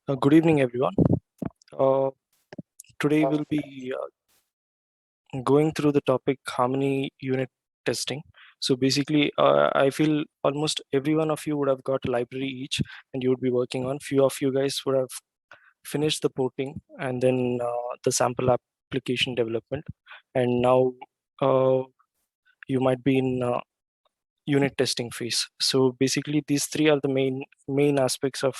Good evening, everyone. Uh, Today we'll be going through the topic harmony unit testing. So basically, I feel almost every one of you would have got a library each, and you would be working on. Few of you guys would have finished the porting and then the sample application development, and now uh, you might be in unit testing phase. So basically, these three are the main aspects of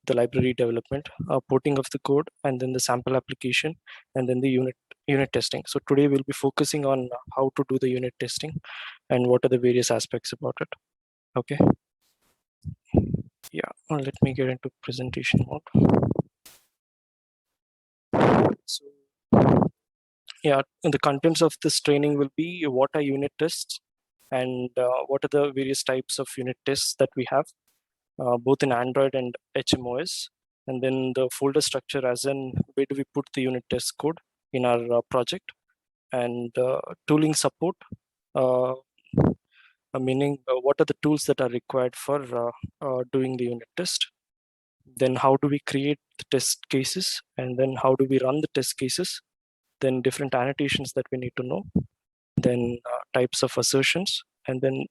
the library development, porting of the code, and then the sample application, and then the unit testing. So today we'll be focusing on how to do the unit testing and what are the various aspects about it. Okay. Yeah. Let me get into presentation mode. So yeah, the contents of this training will be what are unit tests and what are the various types of unit tests that we have, both in Android and HMOS, and then the folder structure as in where do we put the unit test code in our project, and tooling support, uh, meaning what are the tools that are required for doing the unit test. Then how do we create the test cases, and then how do we run the test cases, then different annotations that we need to know, then types of assertions, and then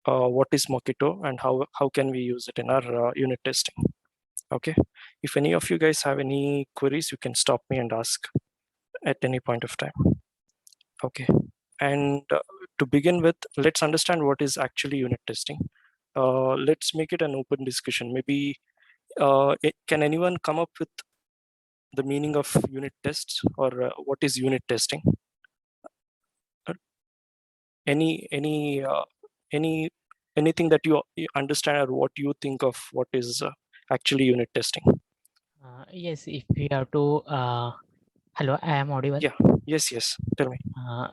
what is Mockito and how can we use it in our unit testing. Okay, if any of you guys have any queries, you can stop me and ask at any point of time. Okay, and to begin with, let's understand what is actually unit testing. Let's make it an open discussion. Maybe can anyone come up with the meaning of unit tests, or what is unit testing? Uh, any anything that you understand, or what you think of what is actually unit testing? Yes, if we have to, hello, I am audible. Yeah. Yes. Tell me.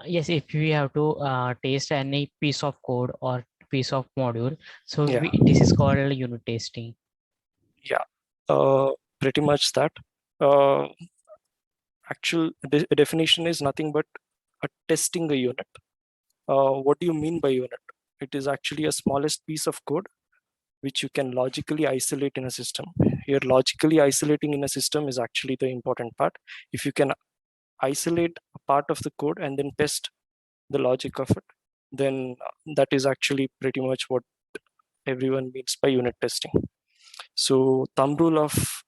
Yes, if we have to taste any piece of code or piece of module, so Yeah. this is called unit testing. Yeah. Pretty much that. Uh, Actual definition is nothing but testing a unit. What do you mean by unit? It is actually a smallest piece of code which you can logically isolate in a system. Here, logically isolating in a system is actually the important part. If you can isolate a part of the code and then test the logic of it, then that is actually pretty much what everyone means by unit testing. So thumb rule of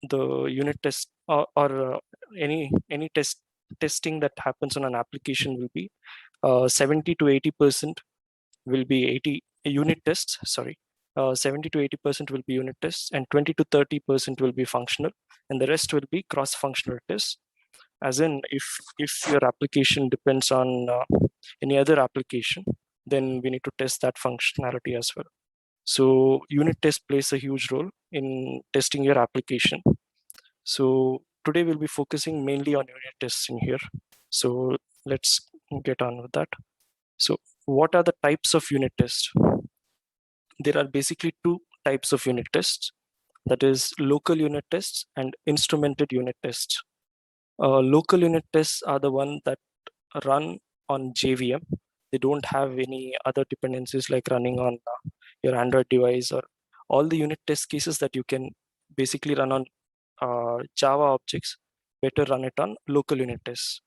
the unit test, or any testing that happens on an application will be 70 to 80% will be 80 unit tests. Sorry, 70 to 80% will be unit tests, and 20 to 30% will be functional, and the rest will be cross-functional tests. As in, if your application depends on any other application, then we need to test that functionality as well. So unit test plays a huge role in testing your application. So today we'll be focusing mainly on unit tests in here. So let's get on with that. So what are the types of unit tests? There are basically two types of unit tests, that is local unit tests and instrumented unit tests. Local unit tests are the one that run on JVM. They don't have any other dependencies like running on your Android device, or all the unit test cases that you can basically run on Java objects, better run it on local unit tests.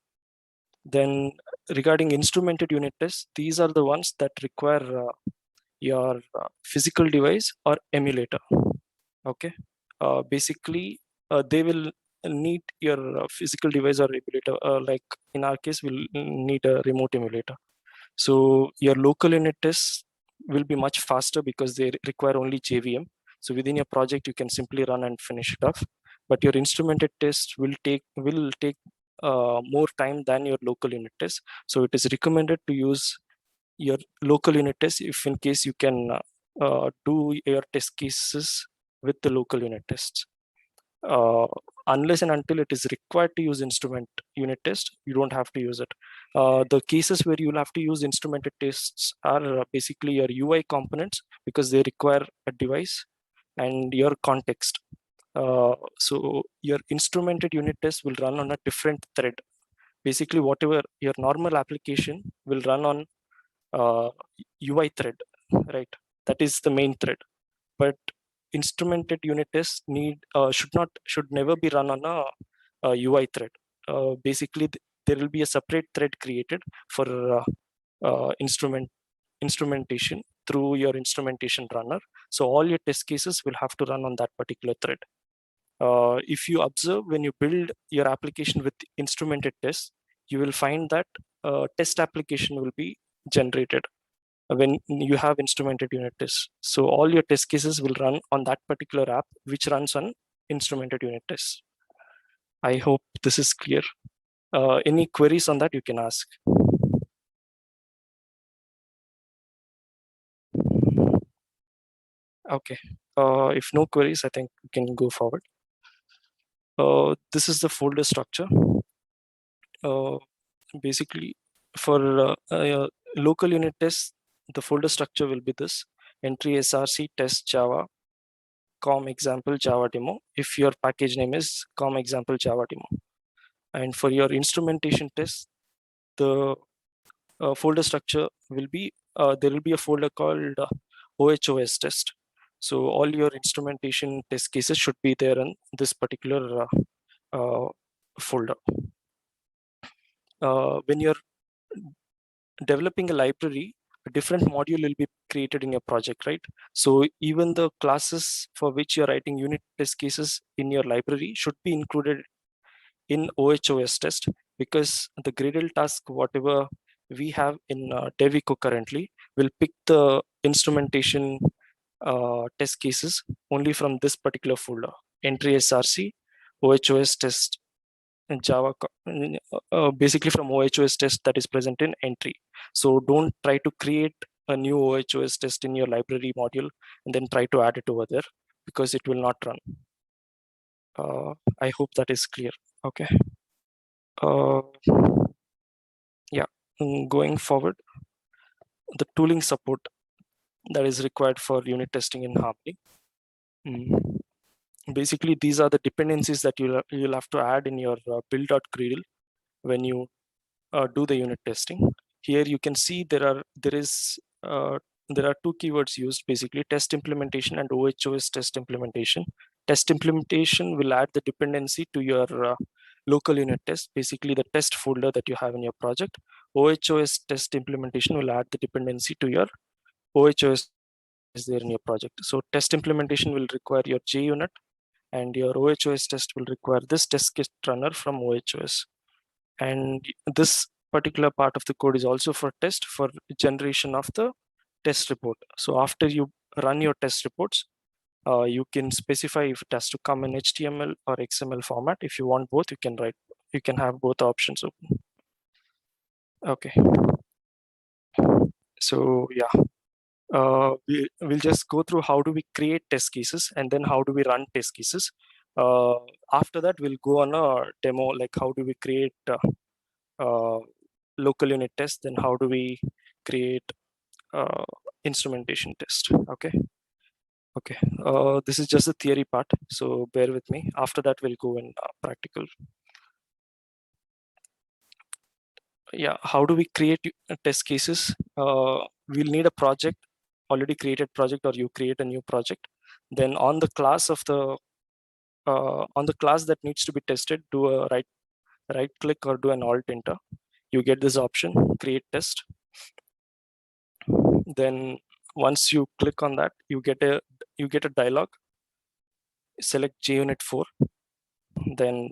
Then regarding instrumented unit tests, these are the ones that require your physical device or emulator. Okay, basically they will need your physical device or emulator. Like in our case, we'll need a remote emulator. So your local unit tests will be much faster because they require only JVM. So within your project, you can simply run and finish it off. But your instrumented test will take more time than your local unit test. So it is recommended to use your local unit test if in case you can do your test cases with the local unit tests. Unless and until it is required to use instrument unit test, you don't have to use it. The cases where you'll have to use instrumented tests are basically your UI components, because they require a device, and your context. So your instrumented unit test will run on a different thread. Basically, whatever your normal application will run on UI thread, right? That is the main thread. But instrumented unit tests should never be run on a UI thread. Basically, there will be a separate thread created for instrumentation through your instrumentation runner. So all your test cases will have to run on that particular thread. If you observe, when you build your application with instrumented tests, you will find that test application will be generated when you have instrumented unit tests. So all your test cases will run on that particular app, which runs on instrumented unit tests. I hope this is clear. Any queries on that you can ask. Okay. If no queries, I think we can go forward. This is the folder structure. Basically, for local unit tests, the folder structure will be this: entry src test java com example java demo, if your package name is com example java demo. And for your instrumentation test, the folder structure will be there will be a folder called OHOS test. So all your instrumentation test cases should be there in this particular folder. When you're developing a library, a different module will be created in your project, right? So even the classes for which you're writing unit test cases in your library should be included in OHOS test, because the Gradle task, whatever we have in Devico currently, will pick the instrumentation test cases only from this particular folder: entry src OHOS test in Java, basically from OHOS test that is present in entry. So don't try to create a new OHOS test in your library module and then try to add it over there, because it will not run. I hope that is clear. Okay. Uh, yeah, going forward, the tooling support that is required for unit testing in Harmony. Basically, these are the dependencies that you'll have to add in your build.gradle when you do the unit testing. Here you can see there are two keywords used, basically test implementation and OHOS test implementation. Test implementation will add the dependency to your local unit test, basically the test folder that you have in your project. OHOS test implementation will add the dependency to your OHOS is there in your project. So test implementation will require your JUnit, and your OHOS test will require this test kit runner from OHOS. And this particular part of the code is also for test, for generation of the test report. So after you run your test reports, you can specify if it has to come in HTML or XML format. If you want both, you can have both options open. Okay. So yeah, we'll just go through how do we create test cases and then how do we run test cases. After that, we'll go on a demo, like how do we create local unit test, then how do we create instrumentation test. Okay. This is just the theory part, so bear with me. After that, we'll go in practical. Yeah, how do we create test cases? We'll need a project, already created project, or you create a new project. Then on the class of the on the class that needs to be tested, do a right click or do an alt enter. You get this option, create test. Then once you click on that, you get a dialog. Select JUnit 4. Then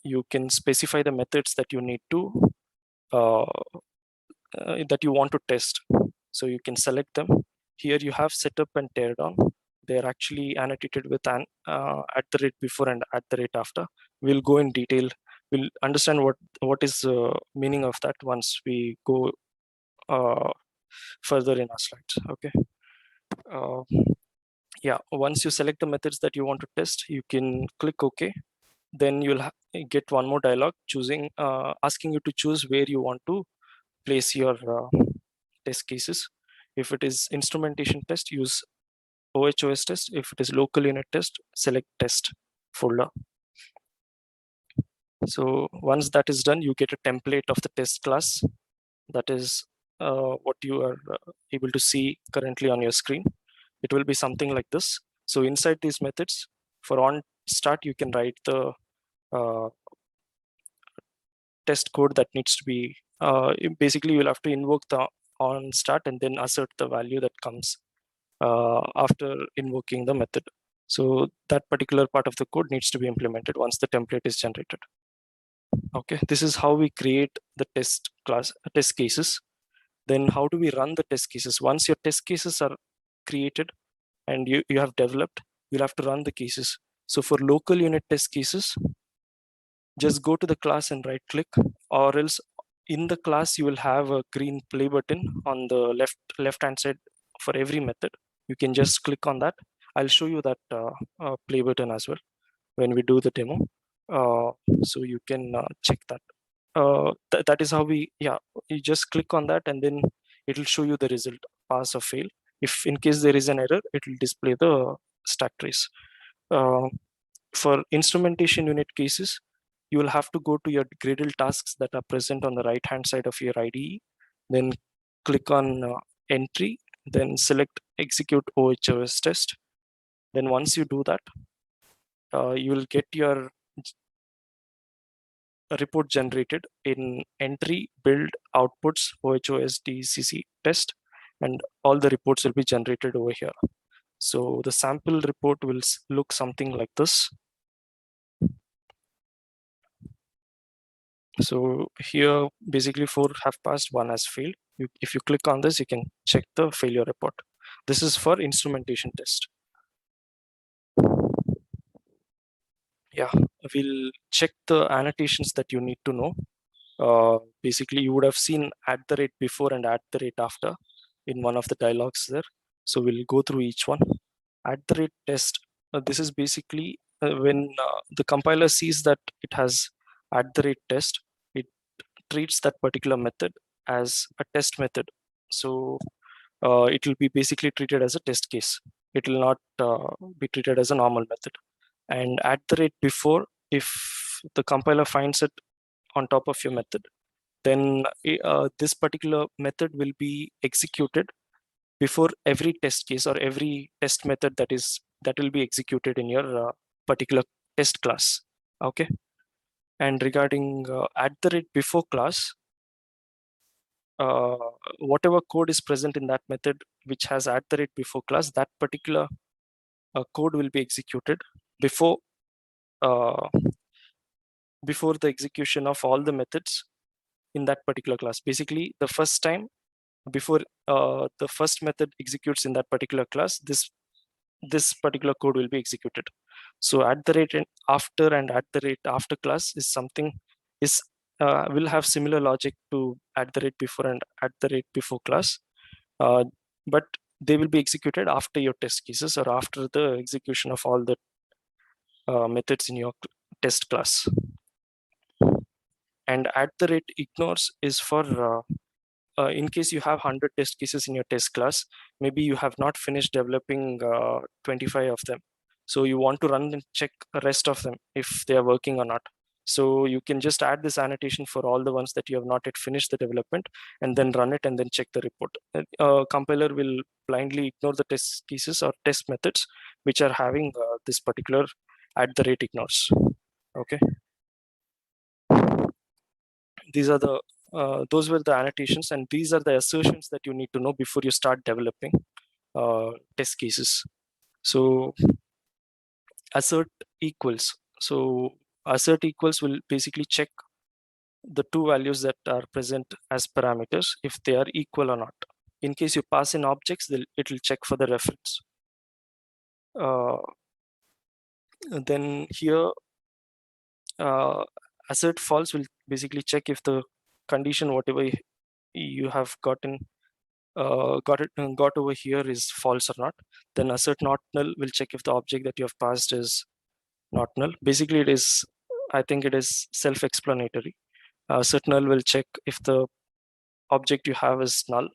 you can specify the methods that you need to that you want to test. So you can select them. Here you have setup and teardown. They're actually annotated with an at the rate before and at the rate after. We'll go in detail. We'll understand what is meaning of that once we go further in our slides. Okay. Yeah, once you select the methods that you want to test, you can click OK. Then you'll get one more dialog asking you to choose where you want to place your test cases. If it is instrumentation test, use OHOS test. If it is local unit test, select test folder. So once that is done, you get a template of the test class. That is what you are able to see currently on your screen. It will be something like this. So inside these methods, for on start, you can write the test code that needs to be, basically you'll have to invoke the on start and then assert the value that comes after invoking the method. So that particular part of the code needs to be implemented once the template is generated. Okay, this is how we create the test cases. Then how do we run the test cases? Once your test cases are created and you have developed, you'll have to run the cases. So for local unit test cases, just go to the class and right click, or else in the class you will have a green play button on the left hand side for every method. You can just click on that. I'll show you that play button as well when we do the demo, so you can check that. That is how we, yeah, you just click on that and then it will show you the result, pass or fail. If in case there is an error, it will display the stack trace. For instrumentation unit cases, you will have to go to your Gradle tasks that are present on the right hand side of your IDE, then click on entry, then select execute OHOS test. Then once you do that, you will get your report generated in entry, build, outputs, OHOS DCC test, and all the reports will be generated over here. So the sample report will look something like this. So here, basically 4 have passed, 1 has failed. If you click on this, you can check the failure report. This is for instrumentation test. Yeah, we'll check the annotations that you need to know. Basically, you would have seen @ before and @ after in one of the dialogues there. So we'll go through each one. @test. This is basically when the compiler sees that it has @test, it treats that particular method as a test method. So it will be basically treated as a test case. It will not be treated as a normal method. And @before, if the compiler finds it on top of your method, then this particular method will be executed before every test case or every test method that will be executed in your particular test class. Okay. And regarding @before class, uh, whatever code is present in that method which has @before class, that particular code will be executed before uh, before the execution of all the methods in that particular class. Basically, the first time before the first method executes in that particular class, this particular code will be executed. So @ and after and @after class is something is will have similar logic to @before and @before class, uh, but they will be executed after your test cases or after the execution of all the methods in your test class. And @ignores is for in case you have 100 test cases in your test class, maybe you have not finished developing 25 of them. So you want to run and check the rest of them if they are working or not. So you can just add this annotation for all the ones that you have not yet finished the development and then run it and then check the report. Compiler will blindly ignore the test cases or test methods which are having this particular @ignores. Okay. These are the those were the annotations, and these are the assertions that you need to know before you start developing test cases. So assert equals. So assert equals will basically check the two values that are present as parameters if they are equal or not. In case you pass in objects, it will check for the reference. Then here assert false will basically check if the condition whatever you have gotten got over here is false or not. Then assert not null will check if the object that you have passed is not null. Basically, it is, I think it is self-explanatory. Assert null will check if the object you have is null.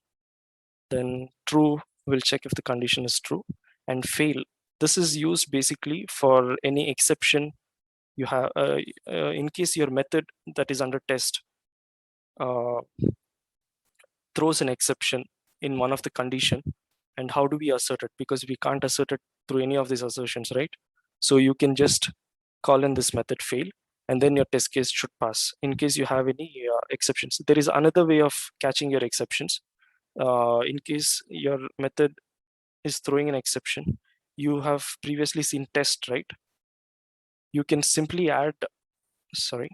Then true will check if the condition is true. And fail, this is used basically for any exception you have in case your method that is under test uh, throws an exception in one of the condition. And how do we assert it? Because we can't assert it through any of these assertions, right? So you can just call in this method fail, and then your test case should pass in case you have any exceptions. There is another way of catching your exceptions. In case your method is throwing an exception, you have previously seen test, right? You can simply add, sorry,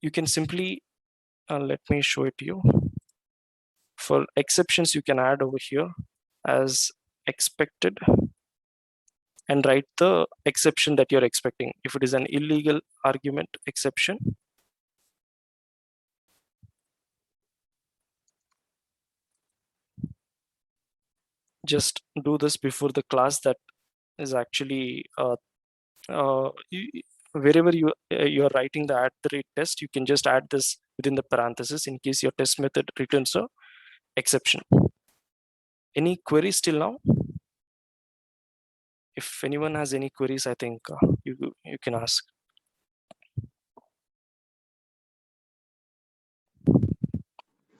you can simply, let me show it to you. For exceptions, you can add over here as expected and write the exception that you're expecting. If it is an illegal argument exception, just do this before the class that is actually wherever you're writing the @ test, you can just add this within the parenthesis in case your test method returns a exception. Any queries till now? If anyone has any queries, I think you can ask.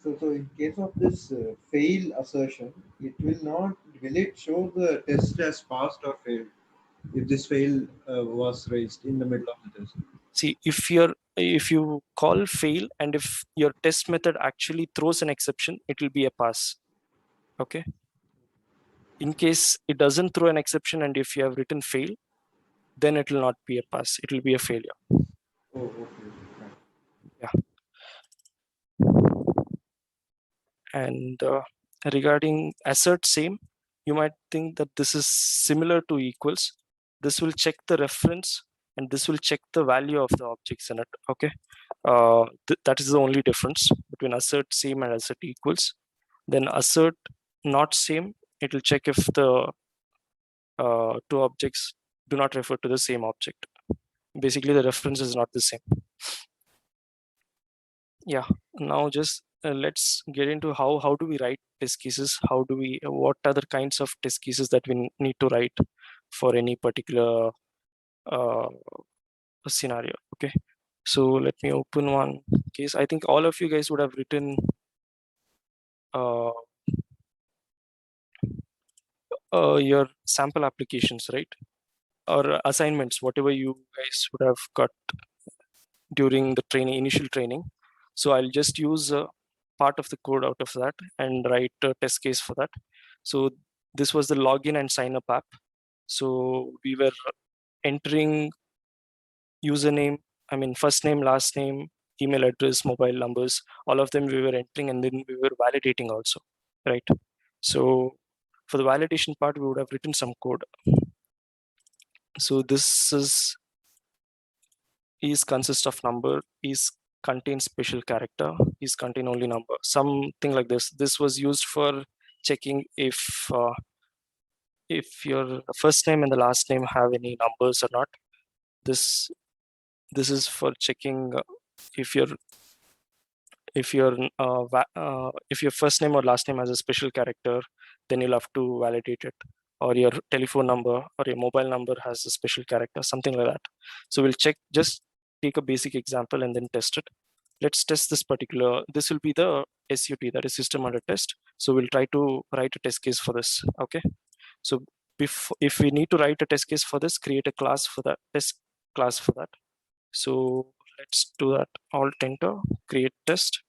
So in case of this fail assertion, will it show the test as passed or failed if this fail was raised in the middle of the test? See, if you call fail and if your test method actually throws an exception, it will be a pass. Okay. In case it doesn't throw an exception and if you have written fail, then it will not be a pass. It will be a failure. Oh, okay. Right. Yeah. And regarding assert same, you might think that this is similar to equals. This will check the reference and this will check the value of the objects in it. Okay. That is the only difference between assert same and assert equals. Then assert not same, it will check if the two objects do not refer to the same object. Basically, the reference is not the same. Yeah. Now just let's get into how do we write test cases? How do we what are the kinds of test cases that we need to write for any particular uh, scenario? Okay. So let me open one case. I think all of you guys would have written uh, your sample applications, right? Or assignments, whatever you guys would have got during the training, initial training. So I'll just use a part of the code out of that and write a test case for that. So this was the login and sign up app. So we were entering username, I mean, first name, last name, email address, mobile numbers, all of them we were entering, and then we were validating also, right? So for the validation part, we would have written some code. So this is consist of number, is contain special character, is contain only number, something like this. This was used for checking if your first name and the last name have any numbers or not. This is for checking if your if your first name or last name has a special character, then you'll have to validate it, or your telephone number or your mobile number has a special character, something like that. So we'll check, just take a basic example and then test it. Let's test this particular, this will be the SUT, that is system under test. So we'll try to write a test case for this. Okay. So if we need to write a test case for this, create a class for that, test class for that. So let's do that. Alt enter, create test.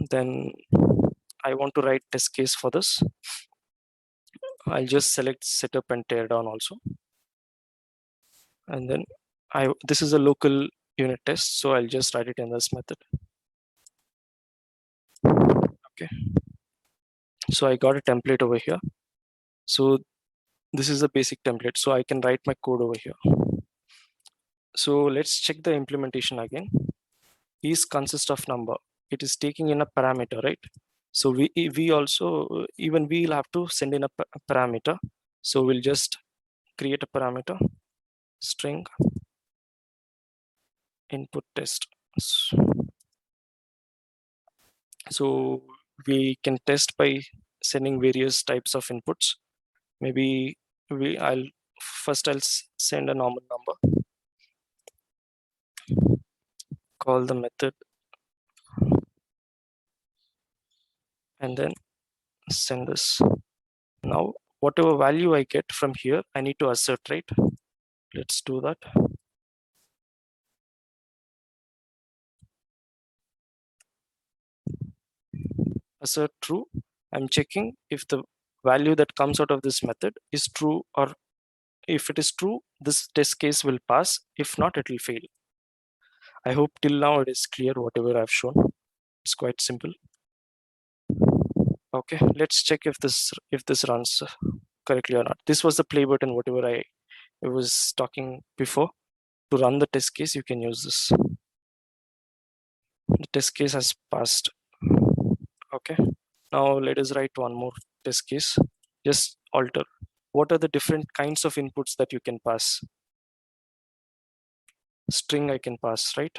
Then I want to write test case for this. I'll just select setup and tear down also. And then this is a local unit test, so I'll just write it in this method. Okay. So I got a template over here. So this is a basic template, so I can write my code over here. So let's check the implementation again. Is consist of number. It is taking in a parameter, right? So we also, even we'll have to send in a parameter. So we'll just create a parameter, string input test. So we can test by sending various types of inputs. Maybe I'll send a normal number, call the method, and then send this. Now, whatever value I get from here, I need to assert, right? Let's do that. Assert true. I'm checking if the value that comes out of this method is true, or if it is true, this test case will pass. If not, it will fail. I hope till now it is clear whatever I've shown. It's quite simple. Okay, let's check if this runs correctly or not. This was the play button, whatever I was talking before. To run the test case, you can use this. The test case has passed. Okay, now let us write one more test case. Just alter. What are the different kinds of inputs that you can pass? String I can pass, right?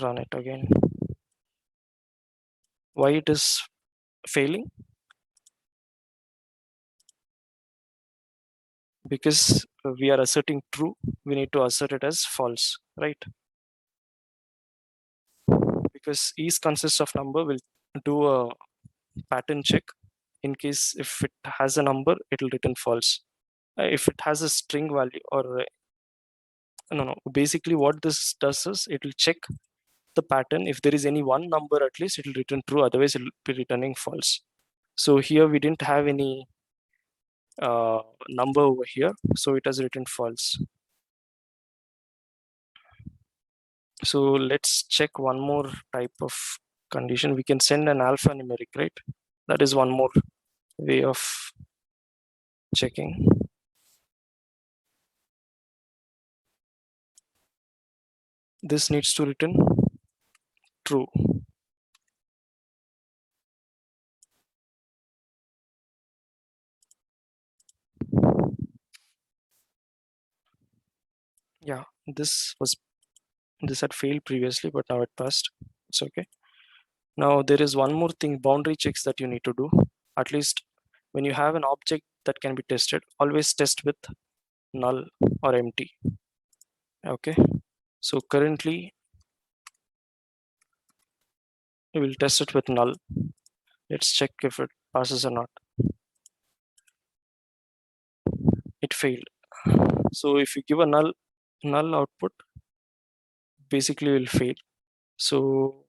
Run it again. Why it is failing? Because we are asserting true, we need to assert it as false, right? Because each consists of number, will do a pattern check. In case if it has a number, it will return false. If it has a string value, or no, basically what this does is it will check the pattern. If there is any one number, at least it will return true, otherwise it will be returning false. So here we didn't have any number over here, so it has written false. So let's check one more type of condition. We can send an alphanumeric, right? That is one more way of checking. This needs to return true. Yeah, this had failed previously, but now it passed. It's okay. Now there is one more thing, boundary checks, that you need to do. At least when you have an object that can be tested, always test with null or empty. Okay, so currently we will test it with null. Let's check if it passes or not. It failed. So if you give a null output, basically will fail. So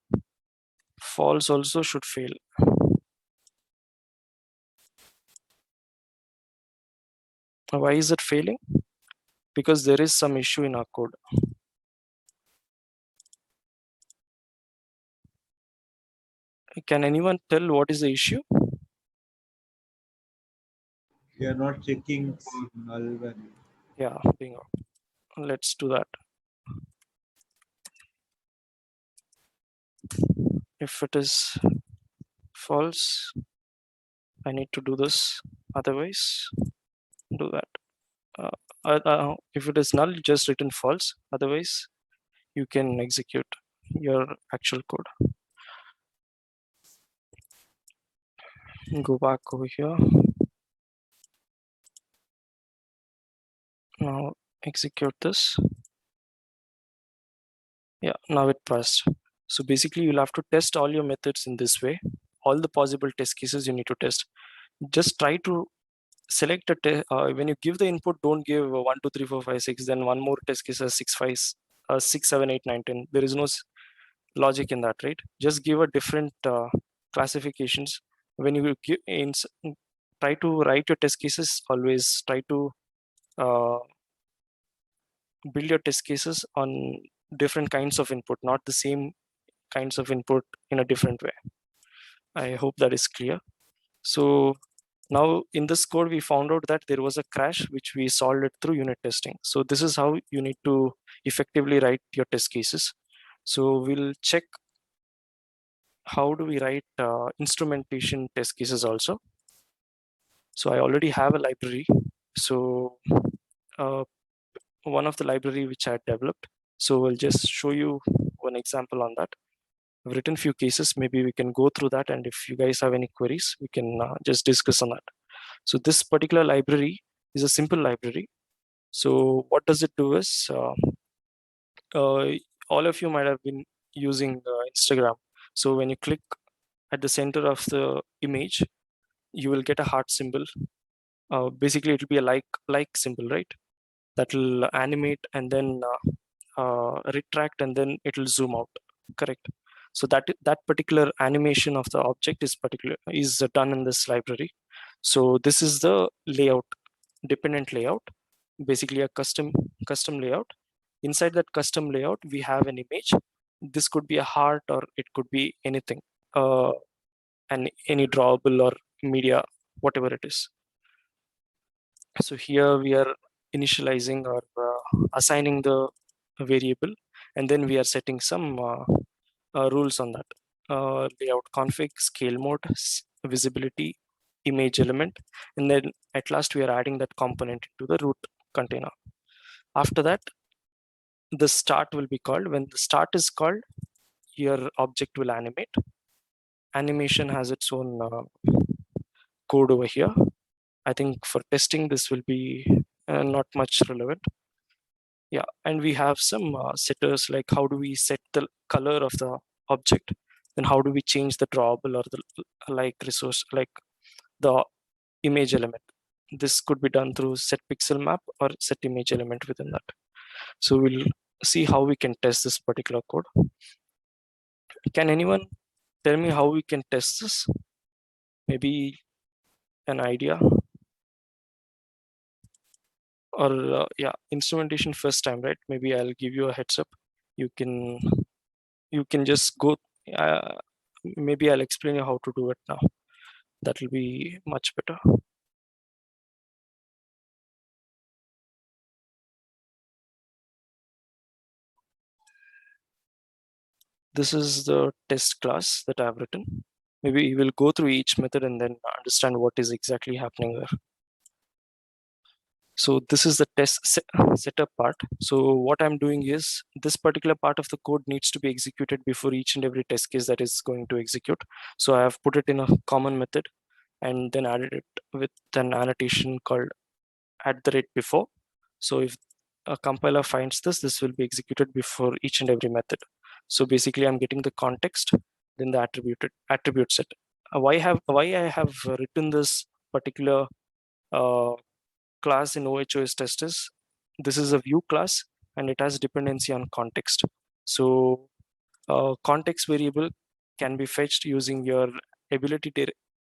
false also should fail. Why is it failing? Because there is some issue in our code. Can anyone tell what is the issue? We are not checking for null value. Yeah, bingo. Let's do that. If it is false, I need to do this. Otherwise, do that. If it is null, just return false. Otherwise, you can execute your actual code. Go back over here. Now execute this. Yeah, now it passed. So basically you'll have to test all your methods in this way. All the possible test cases you need to test. Just try to select a when you give the input, don't give 1 2 3 4 5 6, then one more test case as 6 5 6 7 8 9 10. There is no logic in that, right? Just give a different classifications. When you give try to write your test cases, always try to build your test cases on different kinds of input, not the same kinds of input in a different way. I hope that is clear. So now in this code, we found out that there was a crash, which we solved it through unit testing. So this is how you need to effectively write your test cases. So we'll check how do we write instrumentation test cases also. So I already have a library. So one of the library which I developed. So we'll just show you one example on that. I've written few cases. Maybe we can go through that, and if you guys have any queries, we can just discuss on that. So this particular library is a simple library. So what does it do is, all of you might have been using Instagram. So when you click at the center of the image, you will get a heart symbol. Basically, it will be a like symbol, right? That will animate and then retract, and then it will zoom out. Correct. So that particular animation of the object is done in this library. So this is the layout, dependent layout, basically a custom layout. Inside that custom layout, we have an image. This could be a heart, or it could be anything, and any drawable or media, whatever it is. So here we are initializing or assigning the variable, and then we are setting some rules on that. Layout config, scale mode, visibility, image element, and then at last we are adding that component into the root container. After that, the start will be called. When the start is called, your object will animate. Animation has its own code over here. I think for testing, this will be not much relevant. Yeah, and we have some setters, like how do we set the color of the object, and how do we change the drawable or the like resource, like the image element. This could be done through set pixel map or set image element within that. So we'll see how we can test this particular code. Can anyone tell me how we can test this? Maybe an idea? Or yeah, instrumentation first time, right? Maybe I'll give you a heads up. You can just go. Maybe I'll explain you how to do it now. That will be much better. This is the test class that I've written. Maybe we'll go through each method and then understand what is exactly happening there. So this is the test setup part. So what I'm doing is, this particular part of the code needs to be executed before each and every test case that is going to execute. So I have put it in a common method and then added it with an annotation called @before. So if a compiler finds this will be executed before each and every method. So basically I'm getting the context, then the attribute set. Why I have written this particular class in OHOS test is, this is a view class and it has dependency on context. So context variable can be fetched using your ability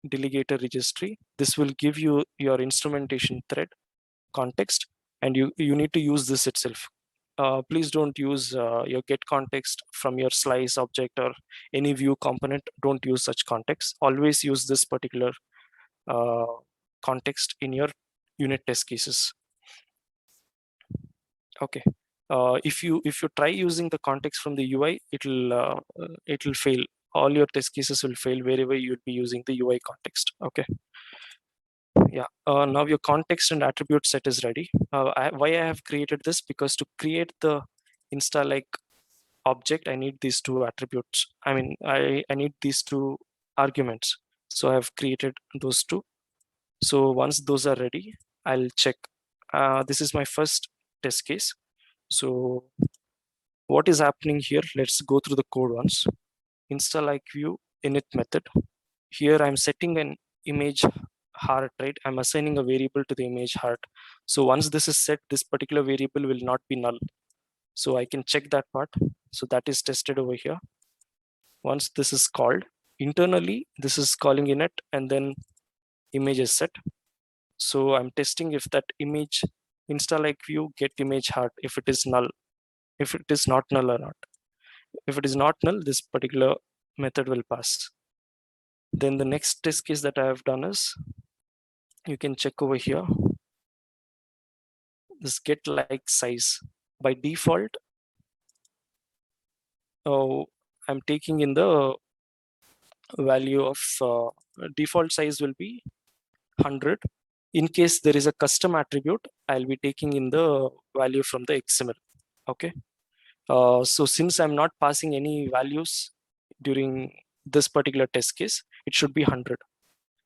delegator registry. This will give you your instrumentation thread context, and you need to use this itself. Please don't use your get context from your slice object or any view component. Don't use such context. Always use this particular uh, context in your unit test cases. Okay. If you try using the context from the UI, it'll fail. All your test cases will fail wherever you'd be using the UI context. Okay. Yeah. Now your context and attribute set is ready. Why I have created this, because to create the insta like object, I need these two attributes. I mean, I need these two arguments. So I've created those two. So once those are ready, I'll check. This is my first test case. So what is happening here? Let's go through the code once. Insta like view init method. Here I'm setting an image heart, right? I'm assigning a variable to the image heart. So once this is set, this particular variable will not be null. So I can check that part. So that is tested over here. Once this is called, internally, this is calling init and then image is set. So I'm testing if that image insta like view get image heart, if it is null, if it is not null or not. If it is not null, this particular method will pass. Then the next test case that I have done is, you can check over here, this get like size. By default, I'm taking in the value of default size will be 100. In case there is a custom attribute, I'll be taking in the value from the XML. Okay. So since I'm not passing any values during this particular test case, it should be 100.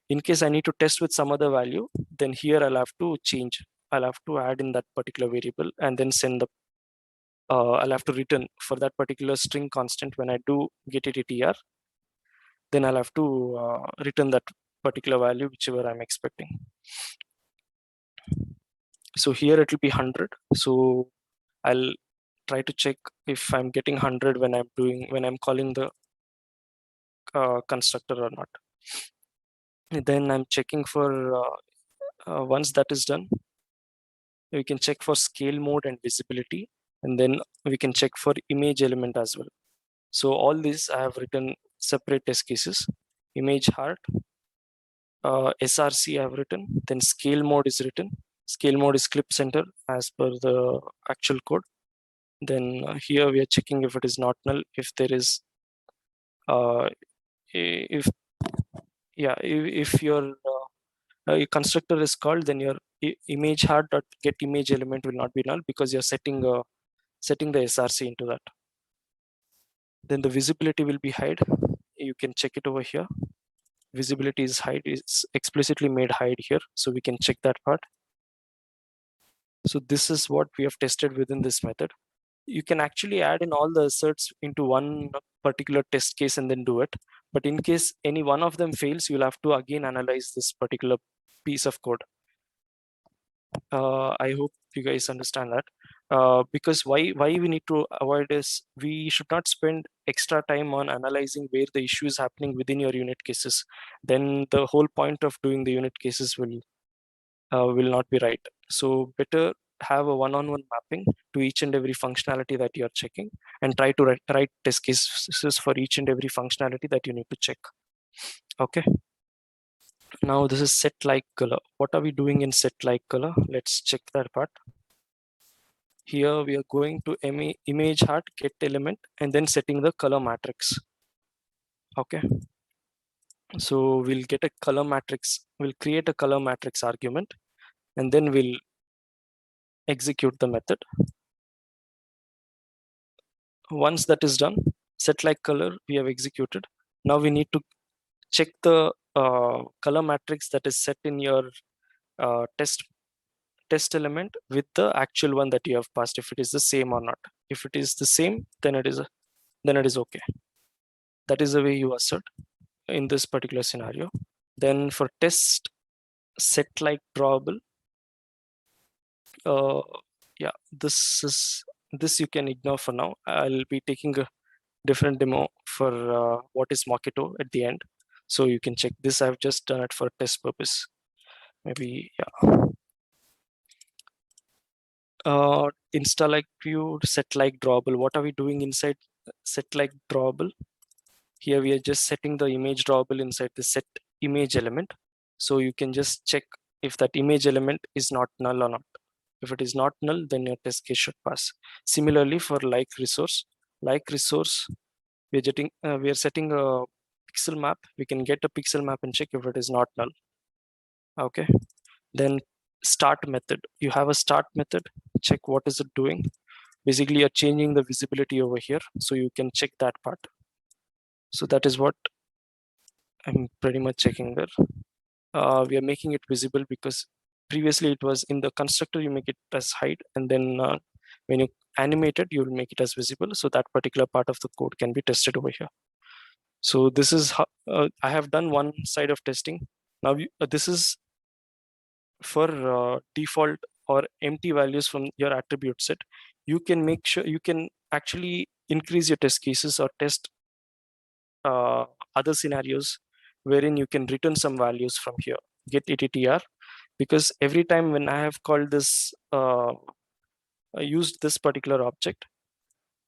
In case I need to test with some other value, then here I'll have to change. I'll have to add in that particular variable and then send the I'll have to return for that particular string constant. When I do get it ATR, then I'll have to return that particular value, whichever I'm expecting. So here it will be 100. So I'll try to check if I'm getting 100 when I'm calling the constructor or not. And then I'm checking for once that is done, we can check for scale mode and visibility, and then we can check for image element as well. So all these I have written separate test cases. Image heart, SRC I have written, then scale mode is written. Scale mode is clip center as per the actual code. Then here we are checking if it is not null, if there is, if your constructor is called, then your image heart dot get image element will not be null because you're setting the SRC into that. Then the visibility will be hide. You can check it over here. Visibility is hide, is explicitly made hide here, so we can check that part. So this is what we have tested within this method. You can actually add in all the asserts into one particular test case and then do it. But in case any one of them fails, you'll have to again analyze this particular piece of code. I hope you guys understand that. Because why we need to avoid is we should not spend extra time on analyzing where the issue is happening within your unit cases. Then the whole point of doing the unit cases will not be right. So better have a one-on-one mapping to each and every functionality that you're checking, and try to write test cases for each and every functionality that you need to check. Okay. Now this is set like color. What are we doing in set like color? Let's check that part. Here we are going to image heart get element and then setting the color matrix. Okay. So we'll get a color matrix. We'll create a color matrix argument, and then we'll execute the method. Once that is done, set like color we have executed. Now we need to check the color matrix that is set in your test element with the actual one that you have passed, if it is the same or not. If it is the same, then it is okay. That is the way you assert in this particular scenario. Then for test set like drawable, yeah, this you can ignore for now. I'll be taking a different demo for what is Mockito at the end, so you can check this. I've just done it for test purpose. Maybe, yeah. Insta like view, set like drawable. What are we doing inside set like drawable? Here we are just setting the image drawable inside the set image element. So you can just check if that image element is not null or not. If it is not null, then your test case should pass. Similarly for like resource, we are setting a pixel map. We can get a pixel map and check if it is not null. Okay. Then start method. You have a start method. Check what is it doing. Basically, you're changing the visibility over here, so you can check that part. So that is what I'm pretty much checking there. We are making it visible because previously it was in the constructor, you make it as hide, and then when you animate it, you will make it as visible. So that particular part of the code can be tested over here. So this is how I have done one side of testing. Now this is for default or empty values from your attribute set. You can make sure you can actually increase your test cases or test other scenarios wherein you can return some values from here, get ATTR, because every time when I have called this, used this particular object,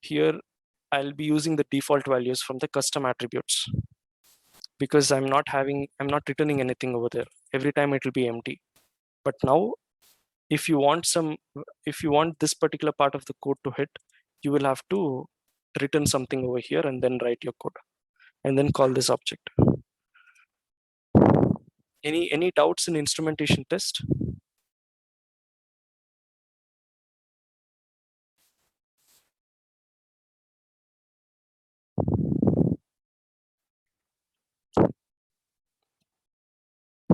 here I'll be using the default values from the custom attributes, because I'm not returning anything over there. Every time it will be empty. But now, if you want this particular part of the code to hit, you will have to return something over here and then write your code and then call this object. Any doubts in instrumentation test?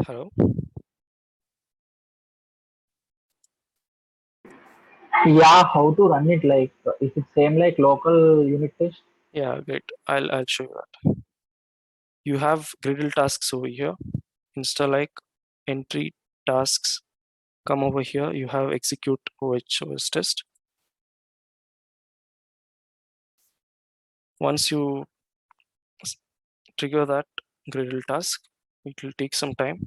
Hello? Yeah, how to run it? Like, is it same like local unit test? Yeah, great. I'll show you that. You have Gradle tasks over here. Insta like entry tasks come over here. You have execute OS test. Once you trigger that Gradle task, it will take some time.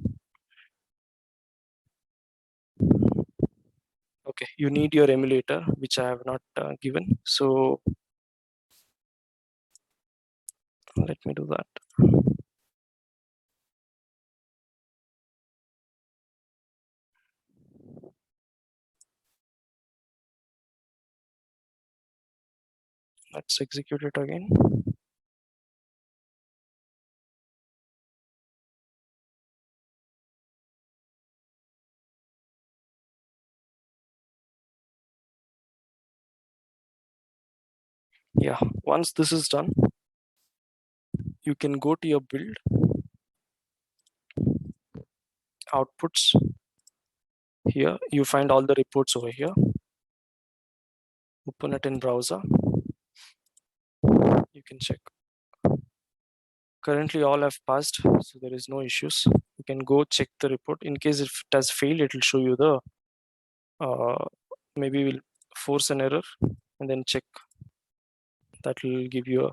Okay, you need your emulator, which I have not given. So let me do that. Let's execute it again. Yeah, once this is done, you can go to your build outputs. Here you find all the reports over here. Open it in browser. You can check. Currently all have passed, so there is no issues. You can go check the report. In case if it has failed, it will show you the maybe we'll force an error and then check. That will give you a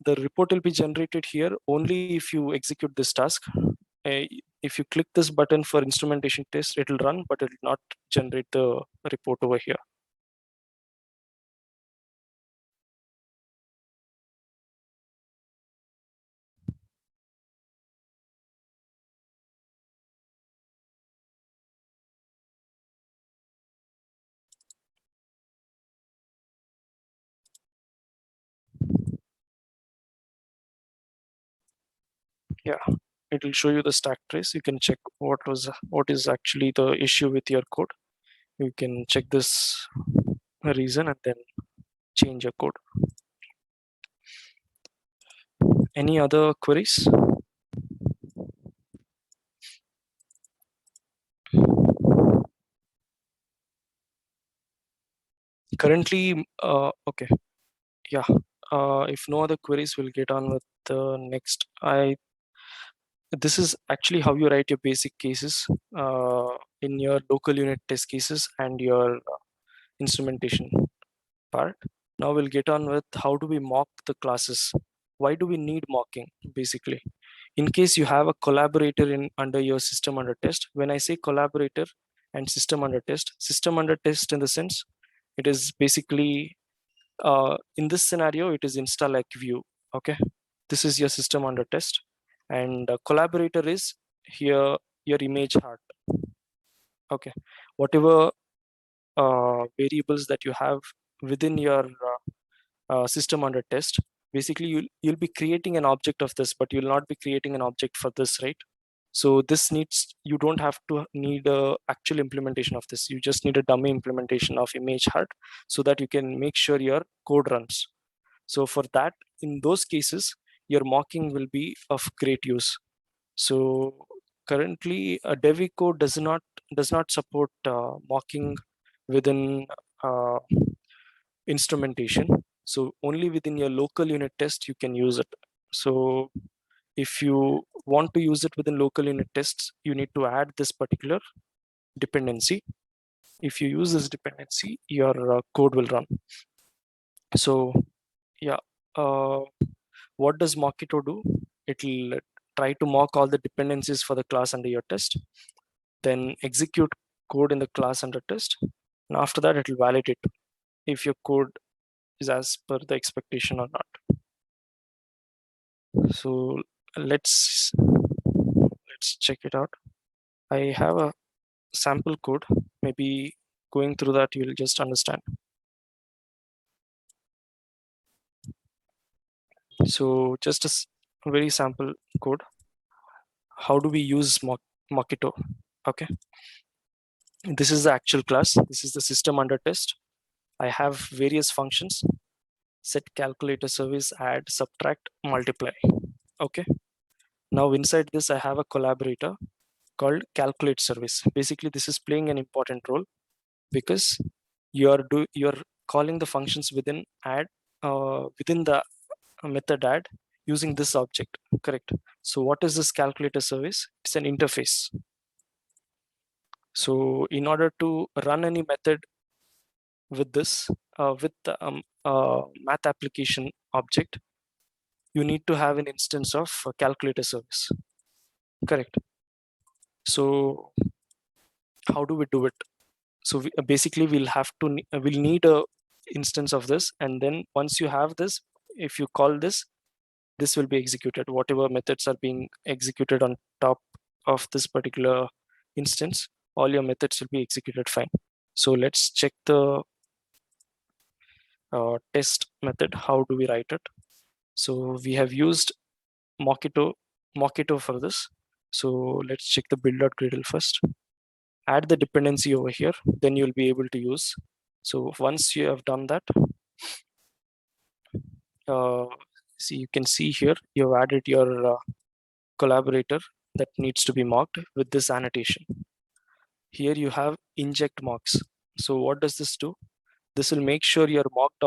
the report will be generated here only if you execute this task. If you click this button for instrumentation test, it will run, but it will not generate the report over here. Yeah, it will show you the stack trace. You can check what is actually the issue with your code. You can check this reason and then change your code. Any other queries? Currently, okay, yeah. If no other queries, we'll get on with the next. This is actually how you write your basic cases in your local unit test cases and your instrumentation part. Now we'll get on with how do we mock the classes. Why do we need mocking basically? In case you have a collaborator in under your system under test, when I say collaborator and system under test in the sense, it is basically in this scenario, it is install like view. Okay, this is your system under test, and collaborator is here your image heart. Okay, whatever variables that you have within your system under test, basically you'll be creating an object of this, but you'll not be creating an object for this, right? So this needs, you don't have to need a actual implementation of this. You just need a dummy implementation of image heart so that you can make sure your code runs. So for that, in those cases, your mocking will be of great use. So currently, Devi code does not support mocking within instrumentation. So only within your local unit test you can use it. So if you want to use it within local unit tests, you need to add this particular dependency. If you use this dependency, your code will run. So yeah, what does Mockito do? It will try to mock all the dependencies for the class under your test, then execute code in the class under test, and after that it will validate if your code is as per the expectation or not. So let's check it out. I have a sample code. Maybe going through that you'll just understand. So just a very sample code. How do we use Mockito? Okay, this is the actual class. This is the system under test. I have various functions: set, calculator, service, add, subtract, multiply. Okay. Now inside this, I have a collaborator called calculate service. Basically, this is playing an important role because you're calling the functions within within the method add using this object, correct? So what is this calculator service? It's an interface. So in order to run any method with this, with the math application object, you need to have an instance of calculator service, correct? So how do we do it? So basically we'll need a instance of this, and then once you have this, if you call this, this will be executed. Whatever methods are being executed on top of this particular instance, all your methods will be executed fine. So let's check the test method. How do we write it? So we have used Mockito for this. So let's check the build.gradle first. Add the dependency over here, then you'll be able to use. So once you have done that, see, you can see here you've added your collaborator that needs to be mocked with this annotation. Here you have inject mocks. So what does this do? This will make sure your mocked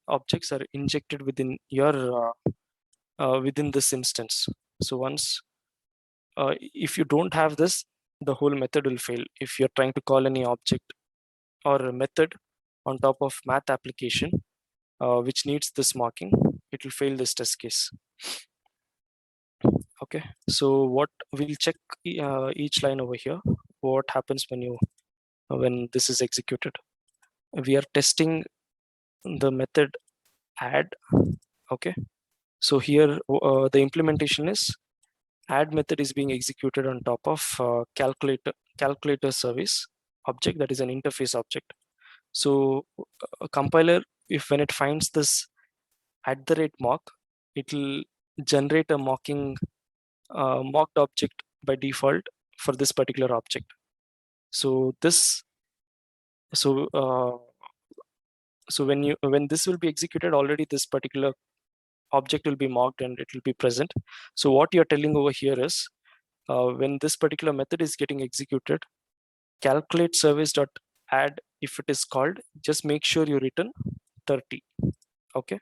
objects are injected within your within this instance. So once if you don't have this, the whole method will fail. If you're trying to call any object or a method on top of math application which needs this mocking, it will fail this test case. Okay, so what we'll check each line over here. What happens when this is executed? We are testing the method add. Okay, so here the implementation is add method is being executed on top of calculator service object, that is an interface object. So a compiler, if when it finds this @mock, it will generate a mocked object by default for this particular object. So this when this will be executed, already this particular object will be mocked and it will be present. So what you're telling over here is when this particular method is getting executed, calculate service dot add, if it is called, just make sure you return 30. Okay,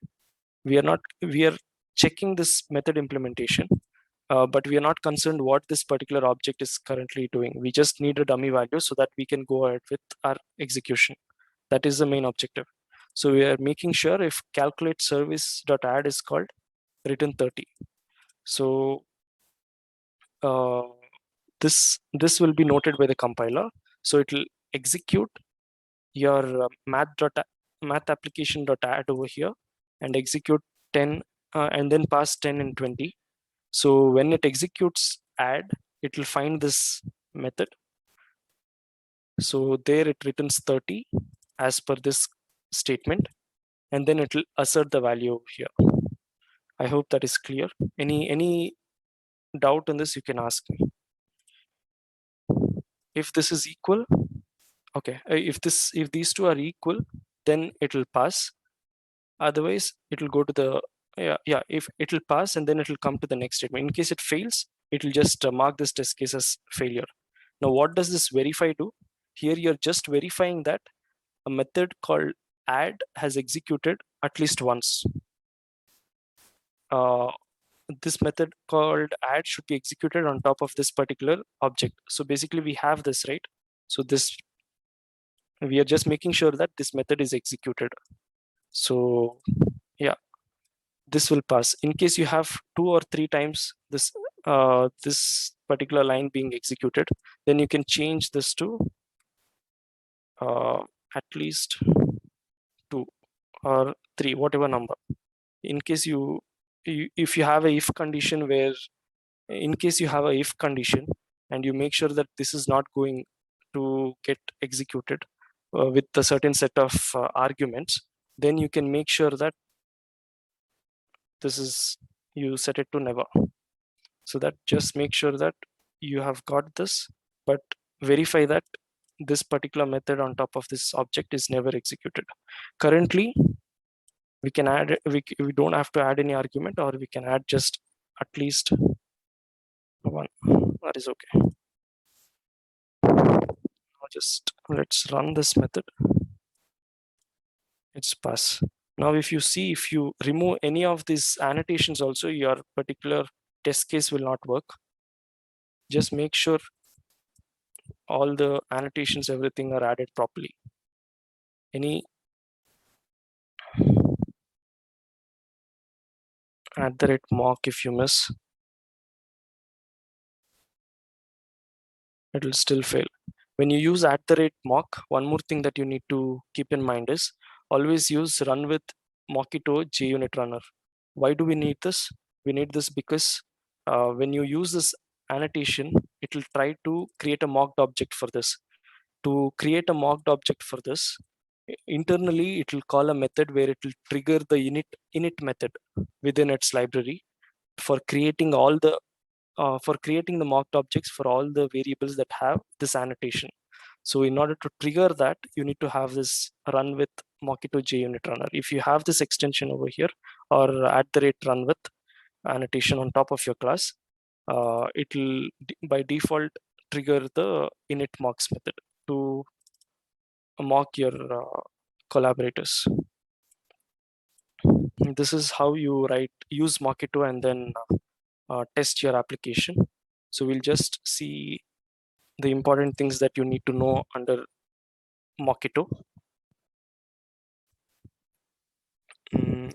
we are checking this method implementation, but we are not concerned what this particular object is currently doing. We just need a dummy value so that we can go ahead with our execution. That is the main objective. So we are making sure if calculate service dot add is called, return 30. So this will be noted by the compiler. So it will execute your math application dot add over here and execute 10 and then pass 10 and 20. So when it executes add, it will find this method. So there it returns 30 as per this statement, and then it will assert the value over here. I hope that is clear. Any doubt on this, you can ask me. If this is equal, okay, if these two are equal, then it will pass. Otherwise it will go to the if it will pass, and then it will come to the next statement. In case it fails, it will just mark this test case as failure. Now what does this verify do? Here you're just verifying that a method called add has executed at least once. This method called add should be executed on top of this particular object. So basically we have this, right? So this, we are just making sure that this method is executed. So yeah, this will pass. In case you have 2 or 3 times this this particular line being executed, then you can change this to at least 2 or 3, whatever number. In case if you have a if condition where, in case you have a if condition and you make sure that this is not going to get executed with a certain set of arguments, then you can make sure that this is, you set it to never. So that just make sure that you have got this, but verify that this particular method on top of this object is never executed. Currently we can add, we don't have to add any argument, or we can add just at least one. That is okay. Now just let's run this method. It's pass. Now if you see, if you remove any of these annotations also, your particular test case will not work. Just make sure all the annotations, everything are added properly. Any @mock, if you miss, it will still fail. When you use @mock, one more thing that you need to keep in mind is always use run with Mockito Junit Runner. Why do we need this? We need this because when you use this annotation, it will try to create a mocked object for this. To create a mocked object for this, internally it will call a method where it will trigger the init method within its library for creating all the mocked objects for all the variables that have this annotation. So in order to trigger that, you need to have this run with Mockito JUnit Runner. If you have this extension over here, or @run with annotation on top of your class, it will by default trigger the init mocks method to mock your collaborators. This is how you use Mockito and then test your application. So we'll just see the important things that you need to know under Mockito.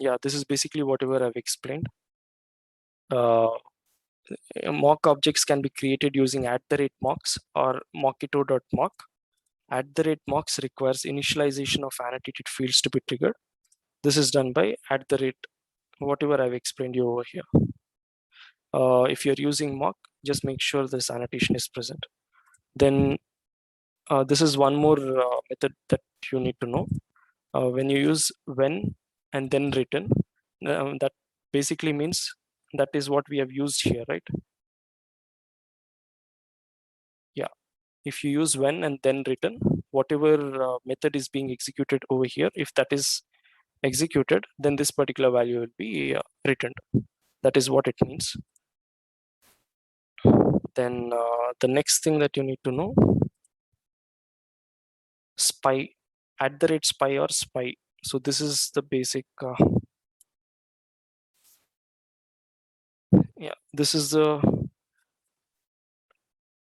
Yeah, this is basically whatever I've explained. Mock objects can be created using @mocks or mockito.mock. @mocks requires initialization of annotated fields to be triggered. This is done by whatever I've explained you over here. If you're using mock, just make sure this annotation is present. Then this is one more method that you need to know. When you use when and then return, that basically means that is what we have used here, right? Yeah, if you use when and then return, whatever method is being executed over here, if that is executed, then this particular value will be returned. That is what it means. Then the next thing that you need to know, spy, @spy or spy. So this is the basic yeah, this is the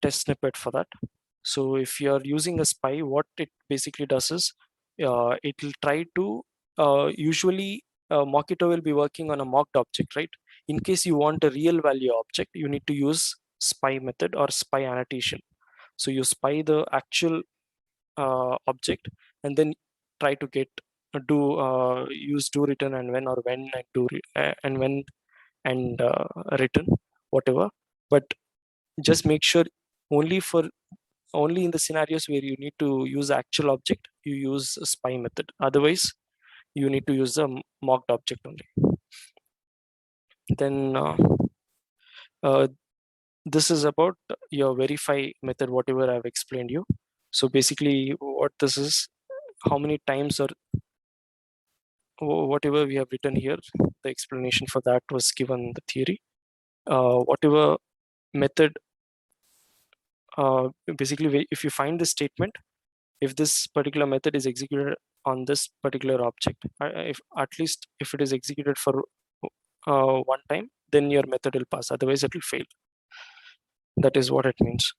test snippet for that. So if you are using a spy, what it basically does is it will try to usually Mockito will be working on a mocked object, right? In case you want a real value object, you need to use spy method or spy annotation. So you spy the actual object and then try to get use do return and when, or when and and when and return, whatever. But just make sure only in the scenarios where you need to use actual object, you use a spy method. Otherwise, you need to use a mocked object only. Then this is about your verify method, whatever I've explained you. So basically what this is, how many times or whatever we have written here, the explanation for that was given in the theory. Whatever method, basically if you find this statement, if this particular method is executed on this particular object, if at least if it is executed for one time, then your method will pass, otherwise it will fail. That is what it means.